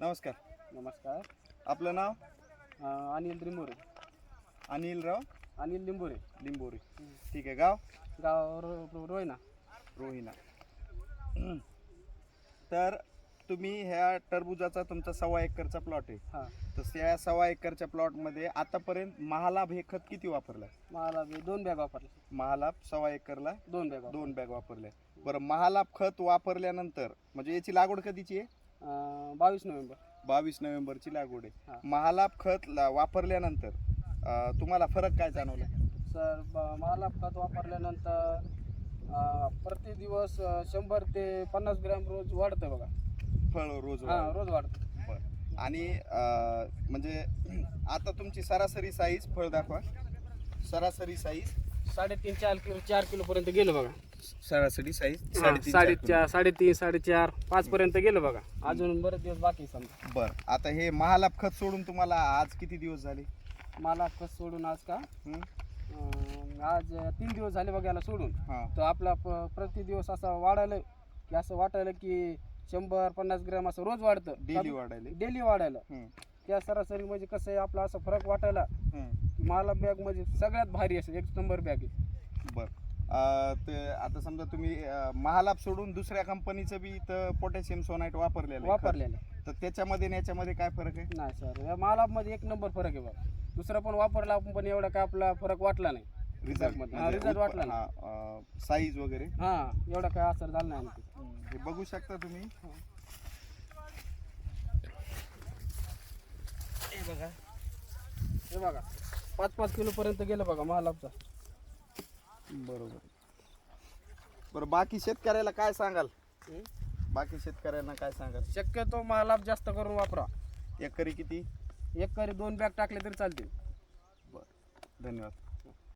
नमस्कार. नमस्कार. आपलं नाव? अनिल लिंबोरे. अनिलराव अनिल लिंबोरे. लिंबोरे. ठीक आहे. गाव? गाव रोहिना. रोहिना. तर तुम्ही ह्या टरबुजाचा तुमचा 1.25 एकरचा प्लॉट आहे. हां. तर त्या 1.25 एकरच्या प्लॉटमध्ये आतापर्यंत महालाभ हे खत किती वापरलं? मला 2 बॅग वापरले. महालाभ 1.25 एकरला 2 बॅग 2 बॅग वापरले. बरं, महालाभ खत वापरल्यानंतर म्हणजे याची लागवड कधीची आहे? 22 नोव्हेंबर. 22 नोव्हेंबरची लागवड आहे. हां. महालाभ खत वापरल्यानंतर तुम्हाला फरक काय जाणवला? सर मला खत वापरल्यानंतर प्रति दिवस 100 ते 50 ग्रॅम रोज वाढतं बघा. फळ रोज हां, रोज वाढतं. बरं. आणि म्हणजे आता तुमची सरासरी साईज फळ दाखवा. सरासरी साईज 3.5 किलो 4 किलो पर्यंत गेलं बघा. सरासरी साईज 3.5 4.5 5 पर्यंत गेलं बघा. अजून बरेच दिवस बाकी आहे समजा. बरं. आता हे महालाभ खत सोडून तुम्हाला आज किती दिवस झाले? मला खत सोडून आज का हं? आज 3 दिवस झाले बघा याला सोडून. हां. तर आपला प्रति दिवस असं वाढायला की असं वाटायला की 100-50 ग्रॅम असं रोज वाढतं. डेली वाढायला. डेली वाढायला. हं. त्या सरासरी म्हणजे कसं आहे आपला असं फरक वाटायला हं. की मला बॅग म्हणजे सगळ्यात भारी असेल 1 नंबर बॅग आहे. बरं. ते आता समजा तुम्ही महालाभ सोडून दुसऱ्या कंपनीचं बी इथं पोटॅशियम सोनाईट वापरलेलं आहे खत. वापरलेले तर त्याच्यामध्ये आणि याच्यामध्ये काय फरक आहे? नाही सर, या मालामध्ये 1 नंबर फरक आहे बघा. दुसरं पण वापरला आपण पण एवढा काय आपला फरक वाटला नाही. रिझल्ट रिझल्ट वाटला नाही. साईज वगैरे हां, एवढा काय असर झाला नाही आणखी. हे बघू शकता तुम्ही. हे बघा. हे बघा 5-5 किलो पर्यंत गेलं बघा महालाभचा. बरोबर. बरं, बाकी शेतकऱ्याला काय सांगाल? बाकी शेतकऱ्यांना काय सांगाल? शक्यतो महालाभ जास्त करून वापरा. एकरी किती? एकरी 2 बॅग टाकले तरी चालतील. बरं, धन्यवाद.